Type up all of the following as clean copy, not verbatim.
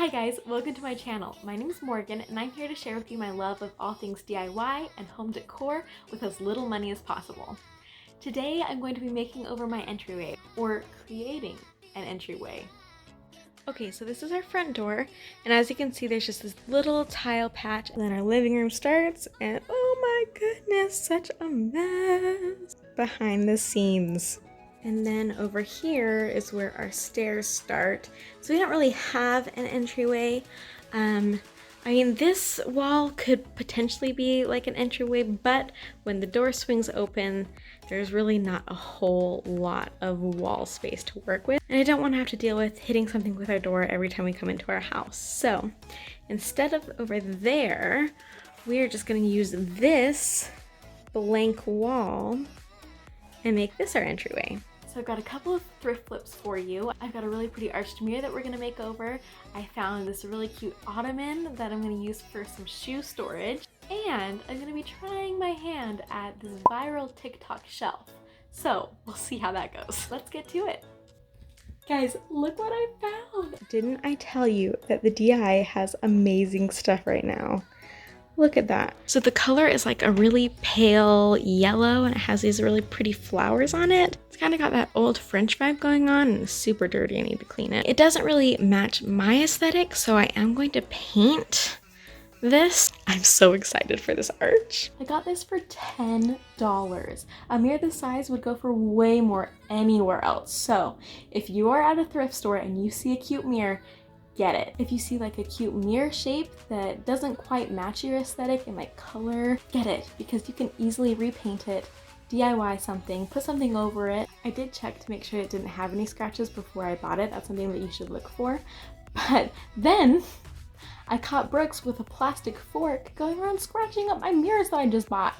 Hi guys, welcome to my channel. My name is Morgan and I'm here to share with you my love of all things DIY and home decor with as little money as possible. Today I'm going to be making over my entryway, or creating an entryway. Okay, so this is our front door, and as you can see there's just this little tile patch, and then our living room starts, and oh my goodness, such a mess behind the scenes. And then over here is where our stairs start. So we don't really have an entryway. I mean, this wall could potentially be like an entryway, but when the door swings open, there's really not a whole lot of wall space to work with. And I don't want to have to deal with hitting something with our door every time we come into our house. So instead of over there, we are just going to use this blank wall and make this our entryway. So I've got a couple of thrift flips for you. I've got a really pretty arched mirror that we're gonna make over. I found this really cute Ottoman that I'm gonna use for some shoe storage. And I'm gonna be trying my hand at this viral TikTok shelf. So we'll see how that goes. Let's get to it. Guys, look what I found. Didn't I tell you that the DI has amazing stuff right now? Look at that. So the color is like a really pale yellow and it has these really pretty flowers on it. It's kind of got that old French vibe going on and it's super dirty. I need to clean it. It doesn't really match my aesthetic, so I am going to paint this. I'm so excited for this arch. I got this for $10. A mirror this size would go for way more anywhere else. So if you are at a thrift store and you see a cute mirror, get it. If you see like a cute mirror shape that doesn't quite match your aesthetic and like color, get it, because you can easily repaint it, DIY something, put something over it. I did check to make sure it didn't have any scratches before I bought it. That's something that you should look for. But then I caught Brooks with a plastic fork going around scratching up my mirrors that I just bought.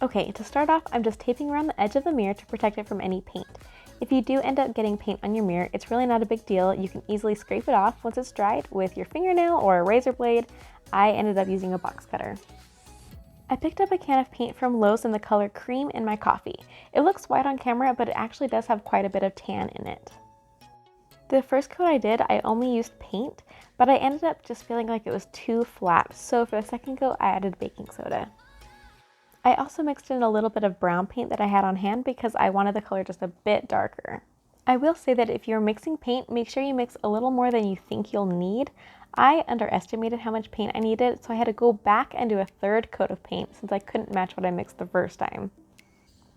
Okay, to start off, I'm just taping around the edge of the mirror to protect it from any paint. If you do end up getting paint on your mirror, it's really not a big deal. You can easily scrape it off once it's dried with your fingernail or a razor blade. I ended up using a box cutter. I picked up a can of paint from Lowe's in the color Cream in my coffee. It looks white on camera, but it actually does have quite a bit of tan in it. The first coat I did, I only used paint, but I ended up just feeling like it was too flat, so for the second coat, I added baking soda. I also mixed in a little bit of brown paint that I had on hand because I wanted the color just a bit darker. I will say that if you're mixing paint, make sure you mix a little more than you think you'll need. I underestimated how much paint I needed, so I had to go back and do a third coat of paint since I couldn't match what I mixed the first time.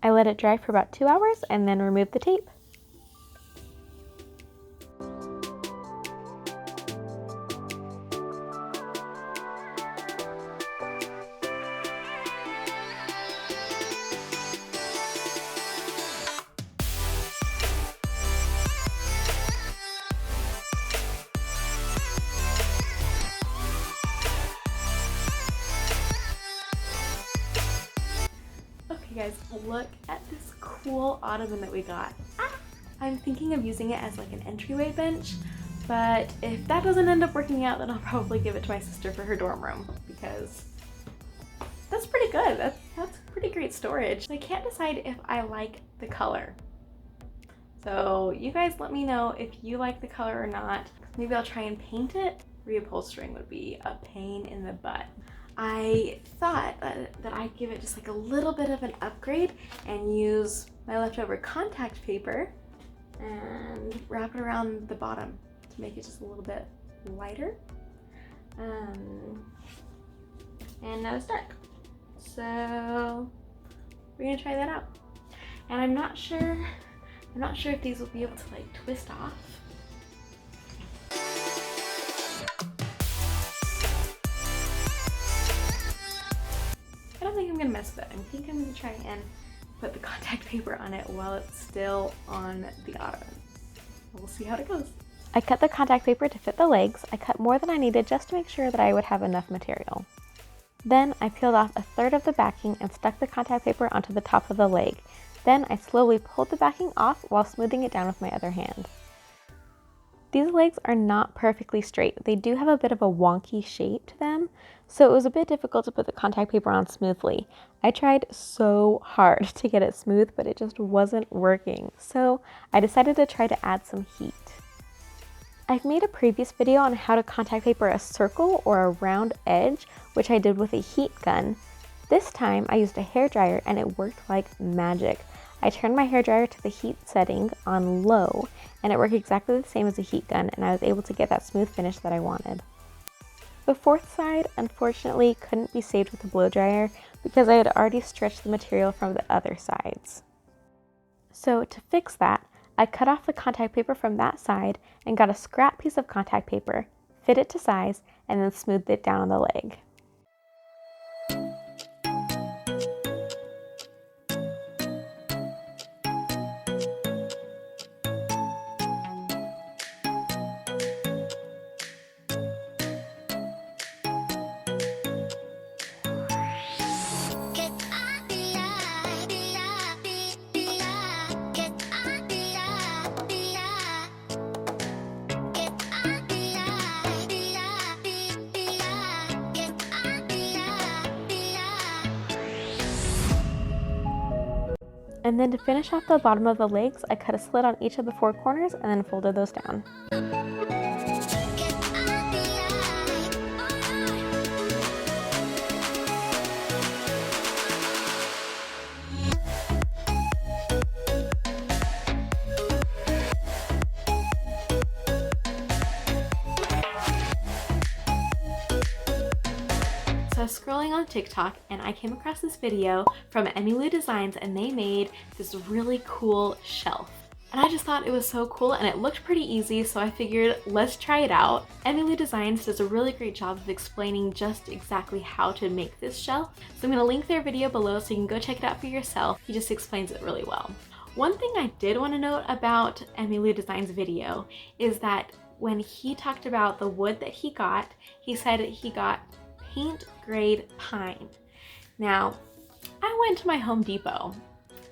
I let it dry for about 2 hours and then removed the tape. Guys, look at this cool Ottoman that we got. I'm thinking of using it as like an entryway bench, but if that doesn't end up working out, then I'll probably give it to my sister for her dorm room because that's pretty good. That's pretty great storage. I can't decide if I like the color. So you guys let me know if you like the color or not. Maybe I'll try and paint it. Reupholstering would be a pain in the butt. I thought that I'd give it just like a little bit of an upgrade and use my leftover contact paper and wrap it around the bottom to make it just a little bit lighter. And now it's dark. So we're gonna try that out. And I'm not sure if these will be able to like twist off. I don't think I'm gonna mess with it. I think I'm gonna try and put the contact paper on it while it's still on the Ottoman. We'll see how it goes. I cut the contact paper to fit the legs. I cut more than I needed just to make sure that I would have enough material. Then I peeled off a third of the backing and stuck the contact paper onto the top of the leg. Then I slowly pulled the backing off while smoothing it down with my other hand. These legs are not perfectly straight. They do have a bit of a wonky shape to them, So it was a bit difficult to put the contact paper on smoothly. I tried so hard to get it smooth, but it just wasn't working. So I decided to try to add some heat. I've made a previous video on how to contact paper a circle or a round edge, which I did with a heat gun. This time I used a hairdryer and it worked like magic. I turned my hairdryer to the heat setting on low and it worked exactly the same as a heat gun, and I was able to get that smooth finish that I wanted. The fourth side unfortunately couldn't be saved with a blow dryer because I had already stretched the material from the other sides. So to fix that, I cut off the contact paper from that side and got a scrap piece of contact paper, fit it to size, and then smoothed it down on the leg. And then to finish off the bottom of the legs, I cut a slit on each of the four corners and then folded those down. So I was scrolling on TikTok and I came across this video from EmyLu Designs, and they made this really cool shelf. And I just thought it was so cool and it looked pretty easy, so I figured let's try it out. EmyLu Designs does a really great job of explaining just exactly how to make this shelf. So I'm gonna link their video below so you can go check it out for yourself. He just explains it really well. One thing I did want to note about EmyLu Designs video is that when he talked about the wood that he got, he said he got paint grade pine. Now, I went to my Home Depot.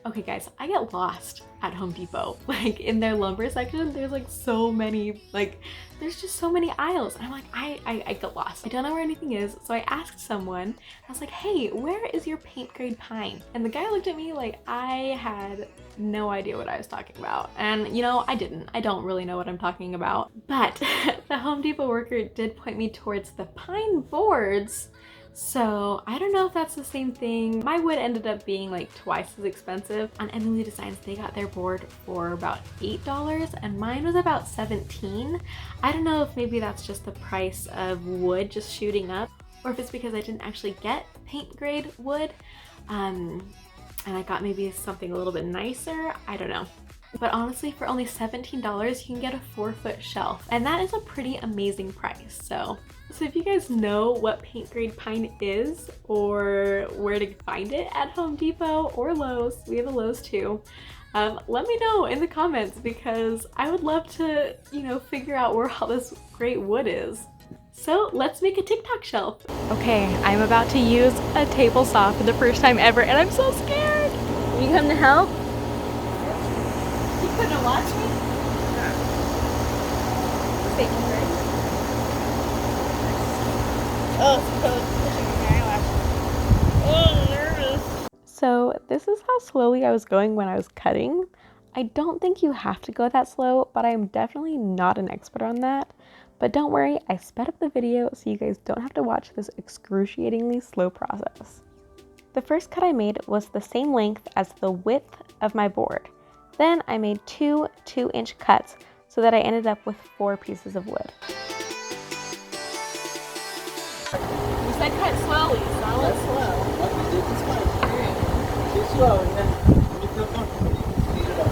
Okay guys, I get lost at Home Depot. Like in their lumber section, there's like so many, like there's just so many aisles. And I'm like, I get lost. I don't know where anything is. So I asked someone, I was like, hey, where is your paint grade pine? And the guy looked at me like I had no idea what I was talking about. And you know, I don't really know what I'm talking about. But the Home Depot worker did point me towards the pine boards. So I don't know if that's the same thing. My wood ended up being like twice as expensive. On EmyLu Designs, they got their board for about $8 and mine was about $17. I don't know if maybe that's just the price of wood just shooting up, or if it's because I didn't actually get paint grade wood and I got maybe something a little bit nicer. I don't know. But honestly, for only $17, you can get a 4-foot shelf, and that is a pretty amazing price. So if you guys know what paint grade pine is or where to find it at Home Depot or Lowe's, we have a Lowe's too, let me know in the comments because I would love to, you know, figure out where all this great wood is. So let's make a TikTok shelf. Okay, I'm about to use a table saw for the first time ever and I'm so scared. Will you come to help? You couldn't watch me? Thank you, right? Oh, I'm nervous. So this is how slowly I was going when I was cutting. I don't think you have to go that slow, but I am definitely not an expert on that. But don't worry, I sped up the video so you guys don't have to watch this excruciatingly slow process. The first cut I made was the same length as the width of my board. Then I made two 2-inch cuts so that I ended up with 4 pieces of wood. You said cut slowly, so I went slow. Like we did this one. Too slow, and then when you feel comfortable, you can speed it up.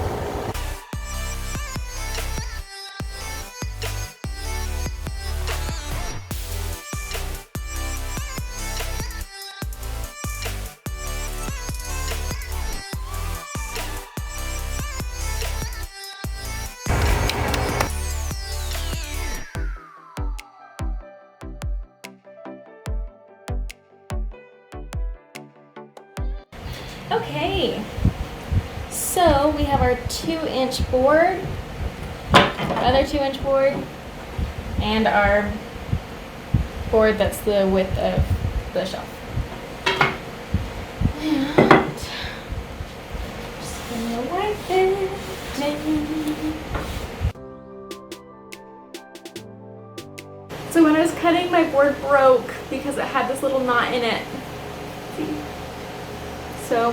Okay, so we have our 2-inch board, other 2-inch board, and our board that's the width of the shelf. And just gonna wipe it down. So when I was cutting, my board broke because it had this little knot in it. See? So,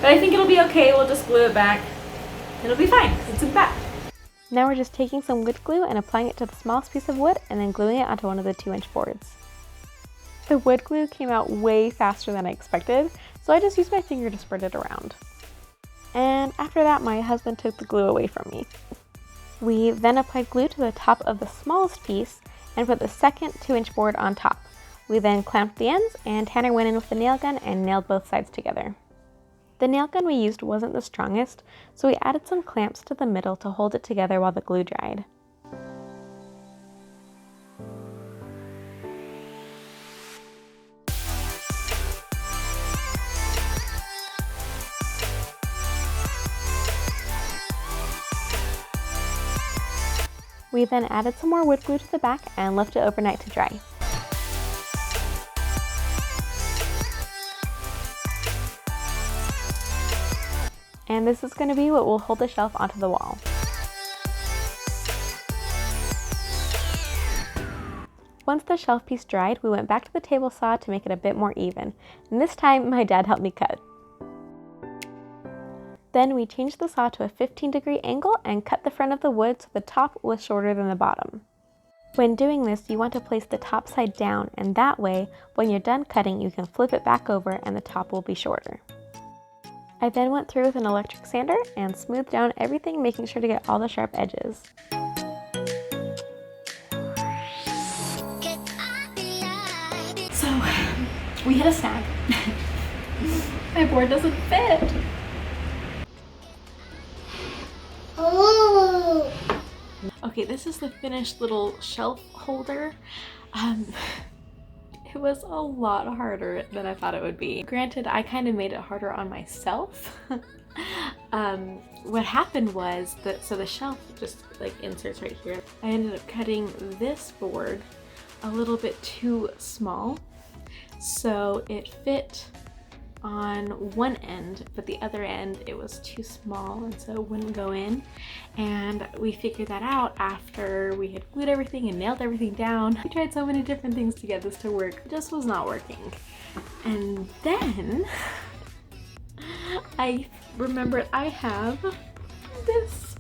but I think it'll be okay. We'll just glue it back. It'll be fine because it's in the back. Now we're just taking some wood glue and applying it to the smallest piece of wood and then gluing it onto one of the 2-inch boards. The wood glue came out way faster than I expected, so I just used my finger to spread it around. And after that, my husband took the glue away from me. We then applied glue to the top of the smallest piece and put the second 2-inch board on top. We then clamped the ends, and Tanner went in with the nail gun and nailed both sides together. The nail gun we used wasn't the strongest, so we added some clamps to the middle to hold it together while the glue dried. We then added some more wood glue to the back and left it overnight to dry. And this is going to be what will hold the shelf onto the wall. Once the shelf piece dried, we went back to the table saw to make it a bit more even, and this time my dad helped me cut. Then we changed the saw to a 15-degree angle and cut the front of the wood so the top was shorter than the bottom. When doing this, you want to place the top side down, and that way, when you're done cutting, you can flip it back over and the top will be shorter. I then went through with an electric sander and smoothed down everything, making sure to get all the sharp edges. So, we hit a snag. My board doesn't fit. Okay, this is the finished little shelf holder. It was a lot harder than I thought it would be. Granted, I kind of made it harder on myself. What happened was that, so the shelf just like inserts right here. I ended up cutting this board a little bit too small. So it fit on one end, but the other end it was too small and so it wouldn't go in. And we figured that out after we had glued everything and nailed everything down. We tried so many different things to get this to work. It just was not working. And then I remembered I have this.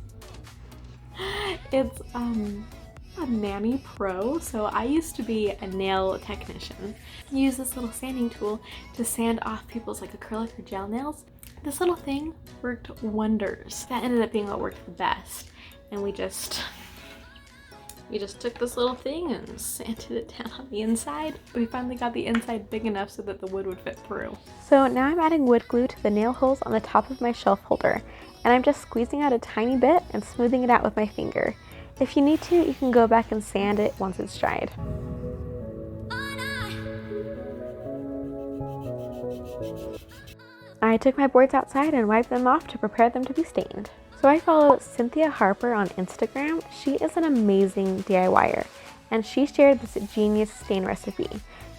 It's a Mani Pro. So I used to be a nail technician. I use this little sanding tool to sand off people's like acrylic or gel nails. This little thing worked wonders. That ended up being what worked the best. And we just took this little thing and sanded it down on the inside. We finally got the inside big enough so that the wood would fit through. So now I'm adding wood glue to the nail holes on the top of my shelf holder. And I'm just squeezing out a tiny bit and smoothing it out with my finger. If you need to, you can go back and sand it once it's dried. I took my boards outside and wiped them off to prepare them to be stained. So I follow Cynthia Harper on Instagram. She is an amazing DIYer, and she shared this genius stain recipe.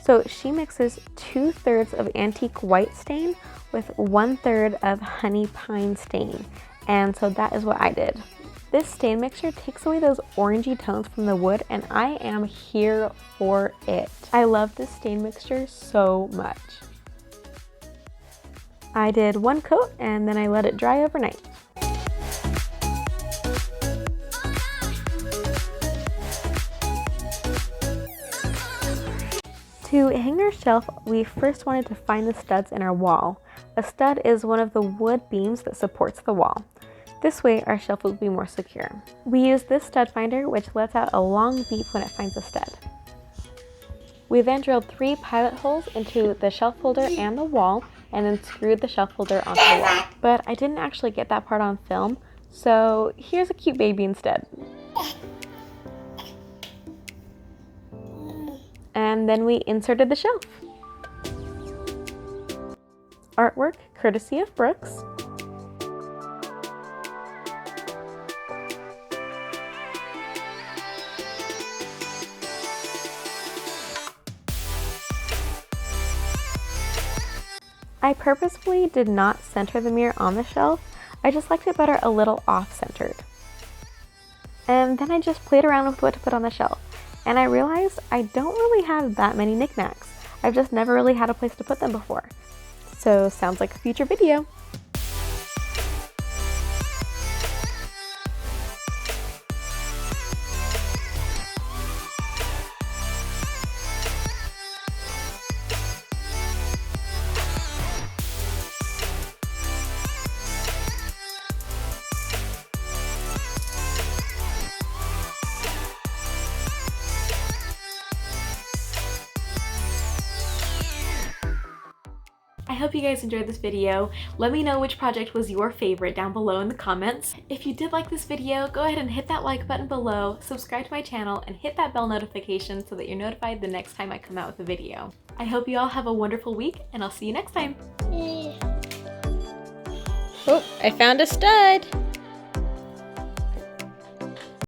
So she mixes 2/3 of antique white stain with 1/3 of honey pine stain. And so that is what I did. This stain mixture takes away those orangey tones from the wood, and I am here for it. I love this stain mixture so much. I did one coat and then I let it dry overnight. To hang our shelf, we first wanted to find the studs in our wall. A stud is one of the wood beams that supports the wall. This way, our shelf will be more secure. We used this stud finder, which lets out a long beep when it finds a stud. We then drilled 3 pilot holes into the shelf holder and the wall, and then screwed the shelf holder onto the wall. But I didn't actually get that part on film, so here's a cute baby instead. And then we inserted the shelf. Artwork courtesy of Brooks. I purposefully did not center the mirror on the shelf. I just liked it better a little off-centered. And then I just played around with what to put on the shelf. And I realized I don't really have that many knickknacks. I've just never really had a place to put them before. So sounds like a future video. I hope you guys enjoyed this video. Let me know which project was your favorite down below in the comments. If you did like this video, go ahead and hit that like button below, subscribe to my channel, and hit that bell notification so that you're notified the next time I come out with a video. I hope you all have a wonderful week, and I'll see you next time. Oh, I found a stud.